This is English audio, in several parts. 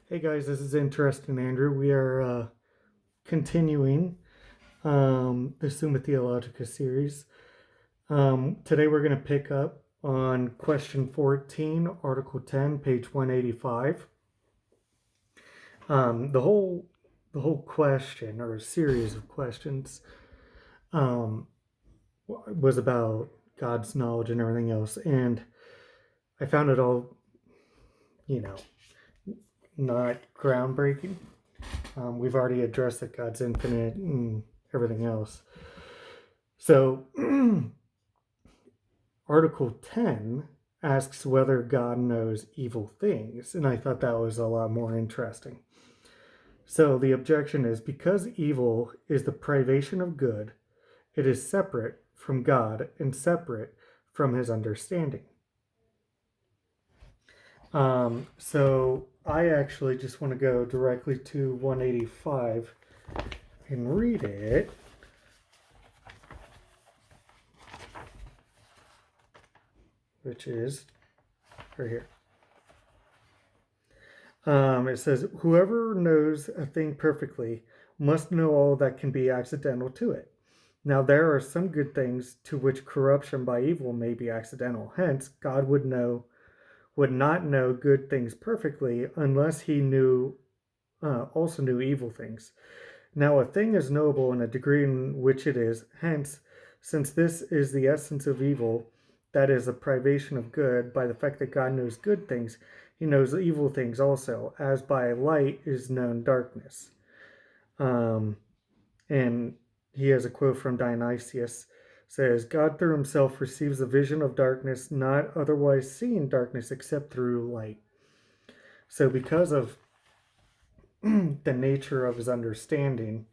Hey guys, this is Interesting Andrew. We are continuing the Summa Theologica series. Today we're going to pick up on question 14, Article 10, page 185. The whole question, or a series of questions, um, was about God's knowledge and everything else, and I found it all, you know, not groundbreaking. We've already addressed that God's infinite and everything else. So, Article 10 asks whether God knows evil things, and I thought that was a lot more interesting. So, the objection is because evil is the privation of good, it is separate from God and separate from his understanding. So, I actually just want to go directly to 185 and read it. Which is right here. It says, whoever knows a thing perfectly must know all that can be accidental to it. Now, there are some good things to which corruption by evil may be accidental. Hence, God would not know good things perfectly unless he also knew evil things. Now, a thing is knowable in a degree in which it is. Hence, since this is the essence of evil, that is a privation of good, by the fact that God knows good things, he knows evil things also, as by light is known darkness. And he has a quote from Dionysius, says, God through himself receives a vision of darkness, not otherwise seeing darkness except through light. So because of the nature of his understanding,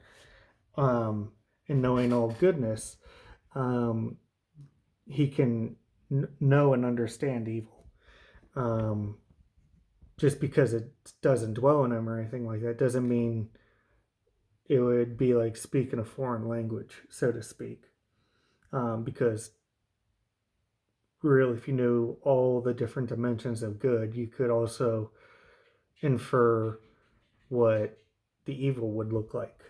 and knowing all goodness, he can know and understand evil. Just because it doesn't dwell in him or anything like that doesn't mean it would be like speaking a foreign language, so to speak. Because really, if you knew all the different dimensions of good, you could also infer what the evil would look like.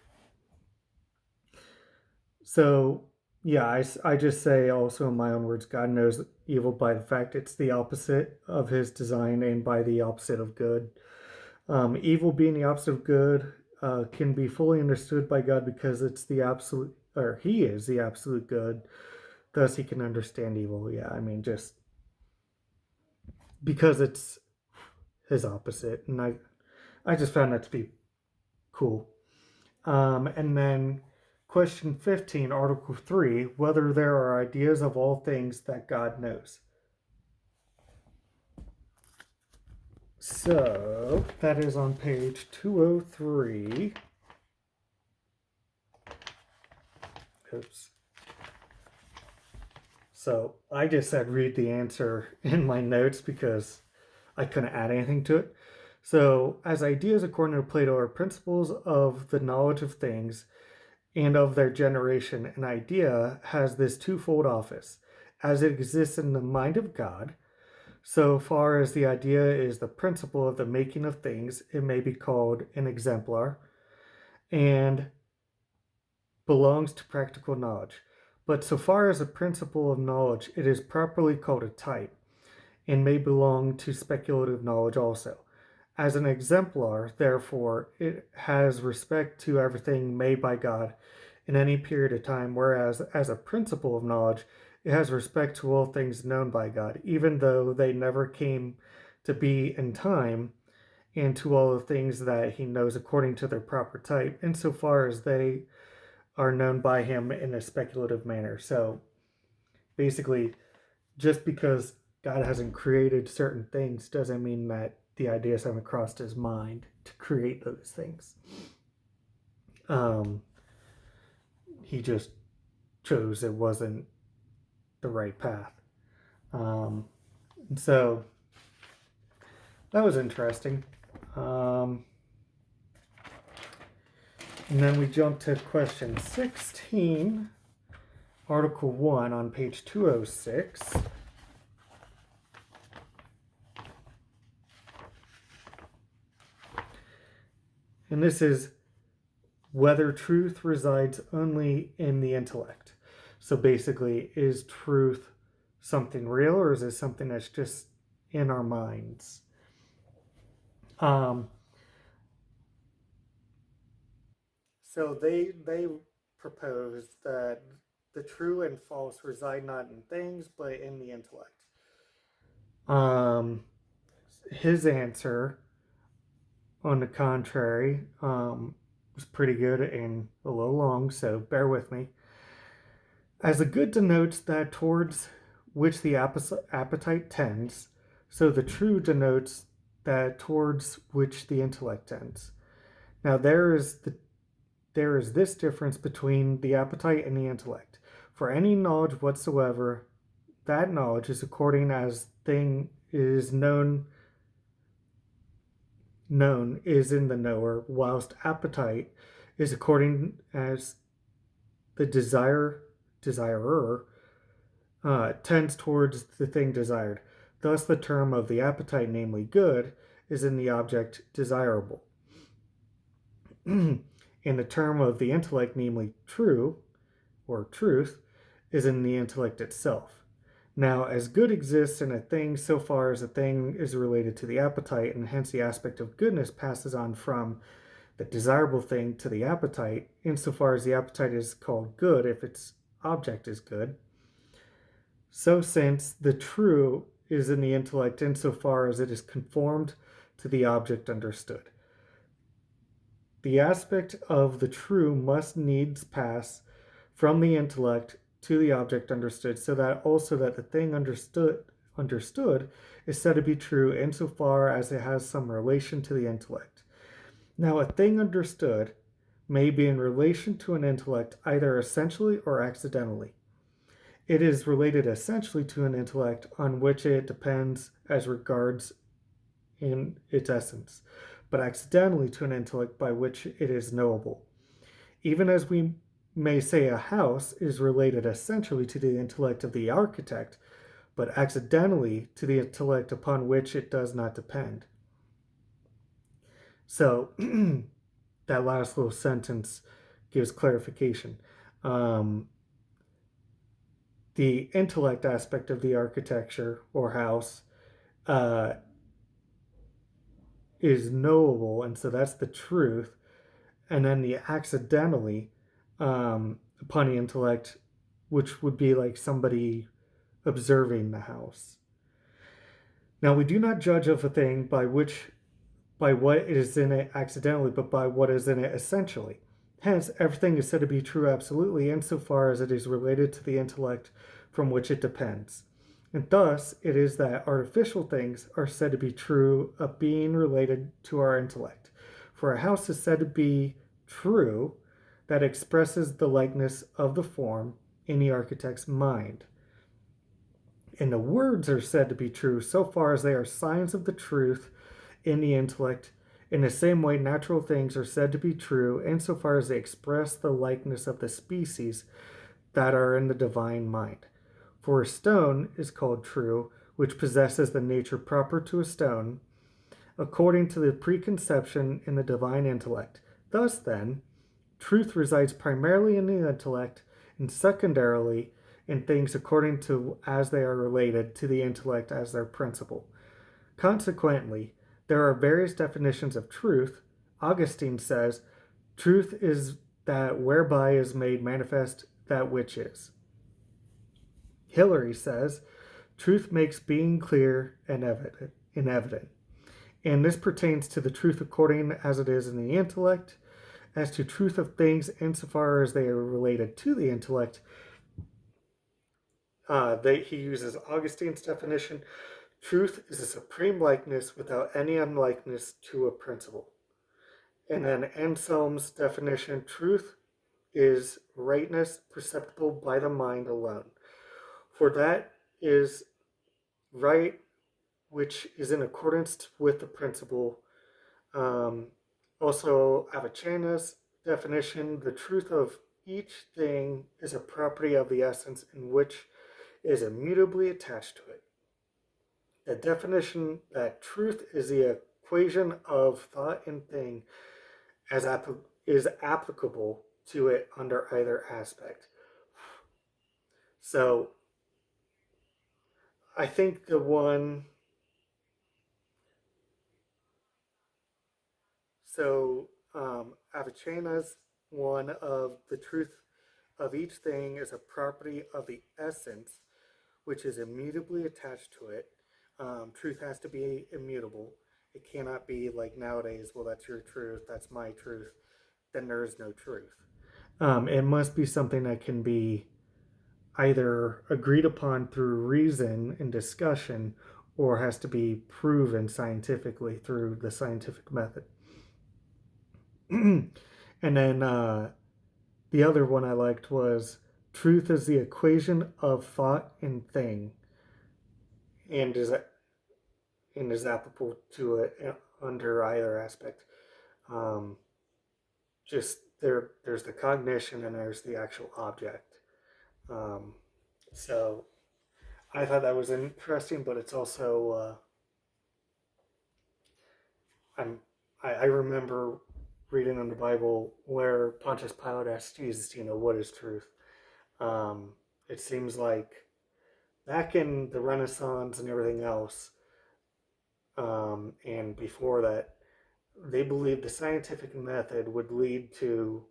So, yeah, I just say also in my own words, God knows evil by the fact it's the opposite of his design and by the opposite of good. Evil being the opposite of good can be fully understood by God because it's the absolute, or he is the absolute good. Thus, he can understand evil. Yeah, I mean, just because it's his opposite. And I just found that to be cool. And then question 15, Article 3, whether there are ideas of all things that God knows. So that is on page 203. Oops. So I just said read the answer in my notes because I couldn't add anything to it. So, as ideas according to Plato are principles of the knowledge of things and of their generation, an idea has this twofold office. As it exists in the mind of God, so far as the idea is the principle of the making of things, it may be called an exemplar and belongs to practical knowledge. But so far as a principle of knowledge, it is properly called a type and may belong to speculative knowledge also. As an exemplar, therefore, it has respect to everything made by God in any period of time, whereas as a principle of knowledge, it has respect to all things known by God, even though they never came to be in time, and to all the things that he knows according to their proper type, insofar as they are known by him in a speculative manner. So basically, just because God hasn't created certain things doesn't mean that the ideas haven't crossed his mind to create those things. He just chose it wasn't the right path. So that was interesting. And then we jump to question 16, Article 1 on page 206. And this is whether truth resides only in the intellect. So basically, is truth something real, or is it something that's just in our minds? Um, so they propose that the true and false reside not in things, but in the intellect. Um, his answer, on the contrary, was pretty good and a little long, so bear with me. As the good denotes that towards which the appetite tends, so the true denotes that towards which the intellect tends. Now there is this difference between the appetite and the intellect. For any knowledge whatsoever, that knowledge is according as thing is known is in the knower, whilst appetite is according as the desirer tends towards the thing desired. Thus, the term of the appetite, namely good, is in the object desirable. And the term of the intellect, namely true, or truth, is in the intellect itself. Now, as good exists in a thing so far as a thing is related to the appetite, and hence the aspect of goodness passes on from the desirable thing to the appetite, insofar as the appetite is called good if its object is good, so since the true is in the intellect insofar as it is conformed to the object understood. The aspect of the true must needs pass from the intellect to the object understood, so that also that the thing understood is said to be true insofar as it has some relation to the intellect. Now, a thing understood may be in relation to an intellect either essentially or accidentally. It is related essentially to an intellect on which it depends as regards in its essence, but accidentally to an intellect by which it is knowable. Even as we may say a house is related essentially to the intellect of the architect, but accidentally to the intellect upon which it does not depend. So that last little sentence gives clarification. Um, the intellect aspect of the architecture or house uh, is knowable, and so that's the truth. And then the accidentally upon the intellect, which would be like somebody observing the house. Now we do not judge of a thing by what is in it accidentally, but by what is in it essentially. Hence, everything is said to be true absolutely insofar as it is related to the intellect from which it depends. And thus, it is that artificial things are said to be true of being related to our intellect. For a house is said to be true that expresses the likeness of the form in the architect's mind. And the words are said to be true so far as they are signs of the truth in the intellect. In the same way, natural things are said to be true insofar as they express the likeness of the species that are in the divine mind. For a stone is called true, which possesses the nature proper to a stone, according to the preconception in the divine intellect. Thus, then, truth resides primarily in the intellect and secondarily in things according to as they are related to the intellect as their principle. Consequently, there are various definitions of truth. Augustine says, truth is that whereby is made manifest that which is. Hilary says, truth makes being clear and evident. And this pertains to the truth according as it is in the intellect. As to truth of things insofar as they are related to the intellect, he uses Augustine's definition. Truth is a supreme likeness without any unlikeness to a principle. And then Anselm's definition, truth is rightness perceptible by the mind alone. For that is right which is in accordance with the principle. Um, Also, Avicenna's definition, the truth of each thing is a property of the essence in which is immutably attached to it. The definition that truth is the equation of thought and thing as is applicable to it under either aspect. So I think the one so Avicenna's one of the truth of each thing is a property of the essence, which is immutably attached to it. Truth has to be immutable. It cannot be like nowadays, well, that's your truth, that's my truth, then there is no truth. It must be something that can be either agreed upon through reason and discussion or has to be proven scientifically through the scientific method. And then the other one I liked was truth is the equation of thought and thing, and is applicable to it under either aspect. Um, just there's the cognition and there's the actual object. Um, so I thought that was interesting, but it's also I'm I remember reading in the Bible where Pontius Pilate asked Jesus, what is truth? Um, it seems like back in the Renaissance and everything else, and before that, they believed the scientific method would lead to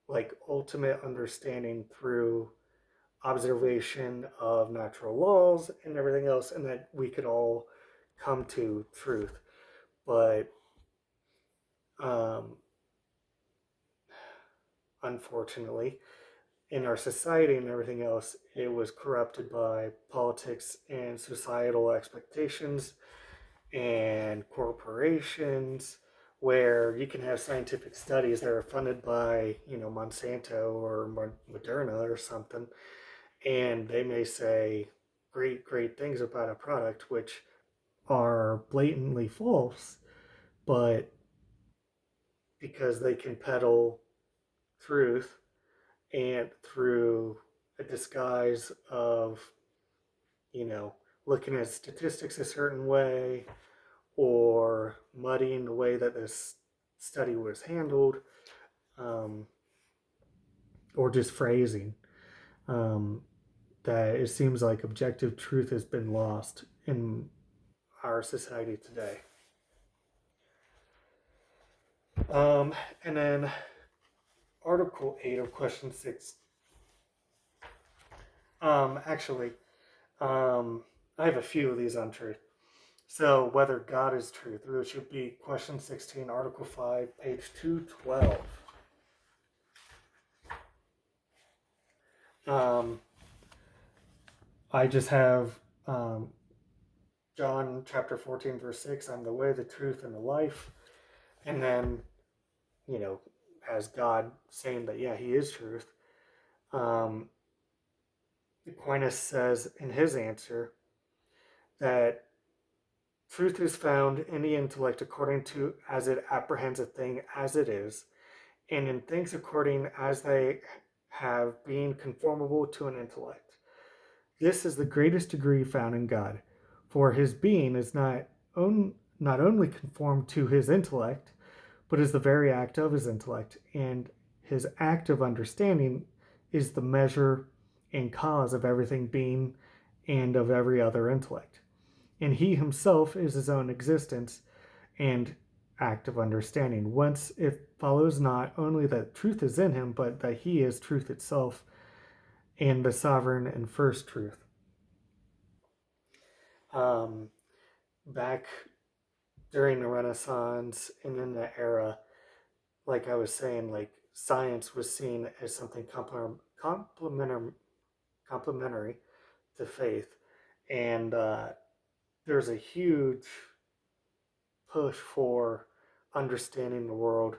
like ultimate understanding through observation of natural laws and everything else, and that we could all come to truth. But um, unfortunately, in our society and everything else, it was corrupted by politics and societal expectations and corporations where you can have scientific studies that are funded by, Monsanto or Moderna or something, and they may say great things about a product which are blatantly false, but because they can peddle truth and through a disguise of, you know, looking at statistics a certain way or muddying the way that this study was handled, um, or just phrasing, um, that it seems like objective truth has been lost in our society today. Um, and then Article 8 of Question 6. Actually, I have a few of these on truth. So, whether God is truth, which should be Question 16, Article 5, page 212. Um, I just have John chapter 14, verse 6, I'm the way, the truth, and the life. And then, as God saying that, yeah, he is truth. Aquinas says in his answer that truth is found in the intellect according to as it apprehends a thing as it is, and in things according as they have being conformable to an intellect. This is the greatest degree found in God, for his being is not only conformed to his intellect, but is the very act of his intellect, and his act of understanding is the measure and cause of everything being and of every other intellect. And he himself is his own existence and act of understanding, whence it follows not only that truth is in him, but that he is truth itself and the sovereign and first truth. Um, Back during the Renaissance and in the era, like I was saying, like science was seen as something complementary to faith, and there's a huge push for understanding the world,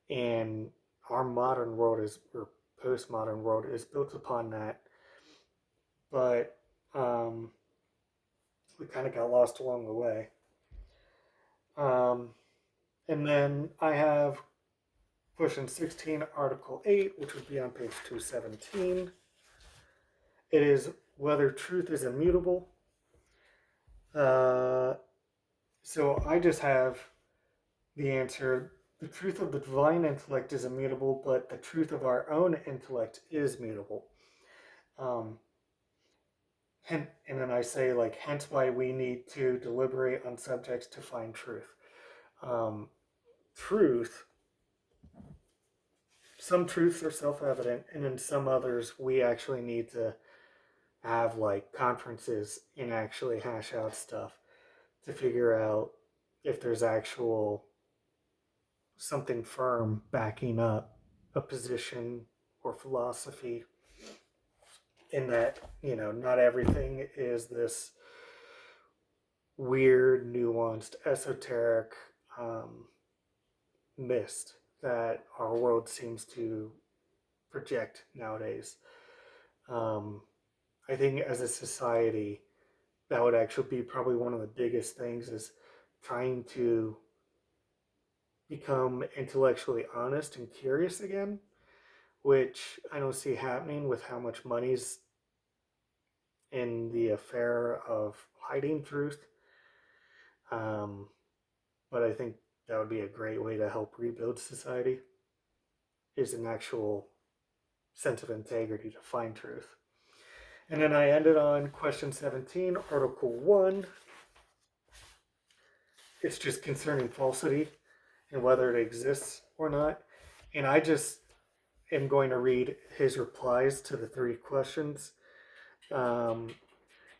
and our modern world is or postmodern world is built upon that. But we kind of got lost along the way. Um, and then I have question 16, Article 8, which would be on page 217. It is whether truth is immutable. So I just have the answer the truth of the divine intellect is immutable, but the truth of our own intellect is mutable. Um, and then I say, like, hence why we need to deliberate on subjects to find truth. Um, truth, some truths are self evident, and in some others, we actually need to have like conferences and actually hash out stuff to figure out if there's actual something firm backing up a position or philosophy, in that, not everything is this weird, nuanced, esoteric mist that our world seems to project nowadays. Um, I think as a society, that would actually be probably one of the biggest things, is trying to become intellectually honest and curious again, which I don't see happening with how much money's in the affair of hiding truth. Um, but I think that would be a great way to help rebuild society, is an actual sense of integrity to find truth. And then I ended on question 17, Article 1. It's just concerning falsity and whether it exists or not. And I just am going to read his replies to the three questions. Um,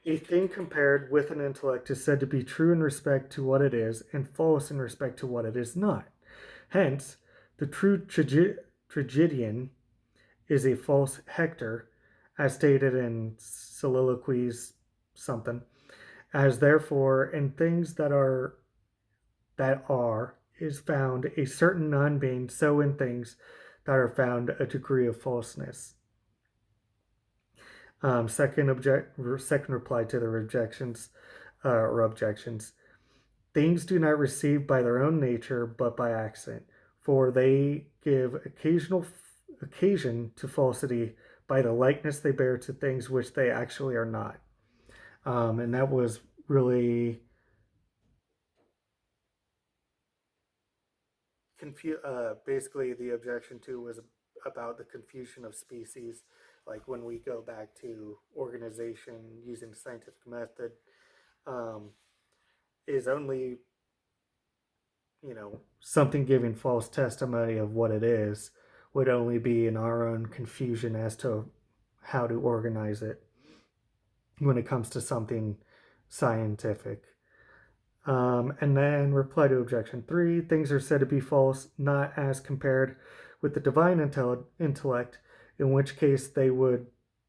a thing compared with an intellect is said to be true in respect to what it is and false in respect to what it is not. Hence, the true tragedian is a false Hector, as stated in Soliloquies something, as therefore in things that are is found a certain non-being, so in things that are found a degree of falseness. Second reply to the rejections or objections. Things do not receive by their own nature, but by accident, for they give occasion to falsity by the likeness they bear to things which they actually are not. And that was really basically the objection to was about the confusion of species. Like when we go back to organization using scientific method, um, is only something giving false testimony of what it is would only be in our own confusion as to how to organize it when it comes to something scientific. And then reply to objection 3, things are said to be false not as compared with the divine intellect, in which case they would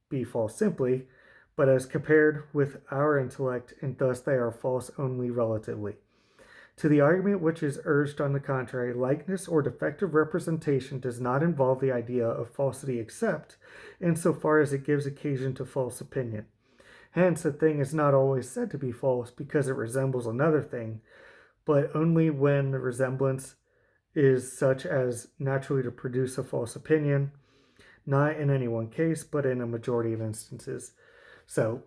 be false simply, but as compared with our intellect, and thus they are false only relatively. To the argument which is urged on the contrary, likeness or defective representation does not involve the idea of falsity except insofar as it gives occasion to false opinion. Hence, a thing is not always said to be false because it resembles another thing, but only when the resemblance is such as naturally to produce a false opinion, not in any one case, but in a majority of instances. So,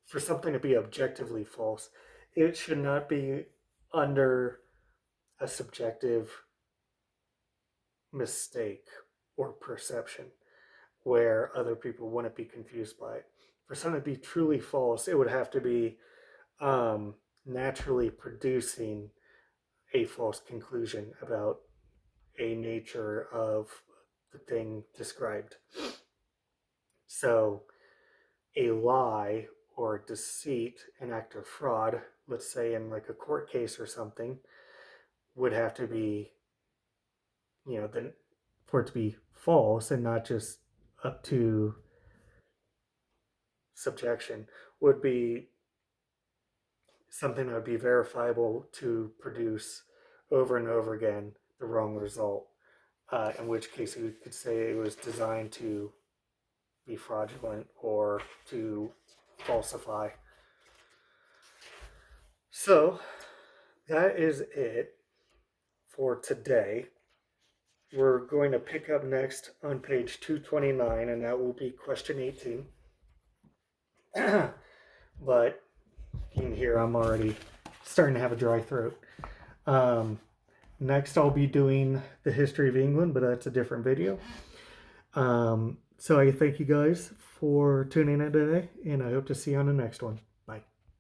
for something to be objectively false, it should not be under a subjective mistake or perception where other people wouldn't be confused by it. For something to be truly false, it would have to be naturally producing a false conclusion about a nature of the thing described. So, a lie or deceit, an act of fraud, let's say in like a court case or something, would have to be, then for it to be false and not just up to subjection, would be something that would be verifiable to produce over and over again the wrong result. In which case, we could say it was designed to be fraudulent or to falsify. So, that is it for today. We're going to pick up next on page 229, and that will be question 18. But you can hear I'm already starting to have a dry throat. Um, Next, I'll be doing the history of England, but that's a different video. So I thank you guys for tuning in today, and I hope to see you on the next one.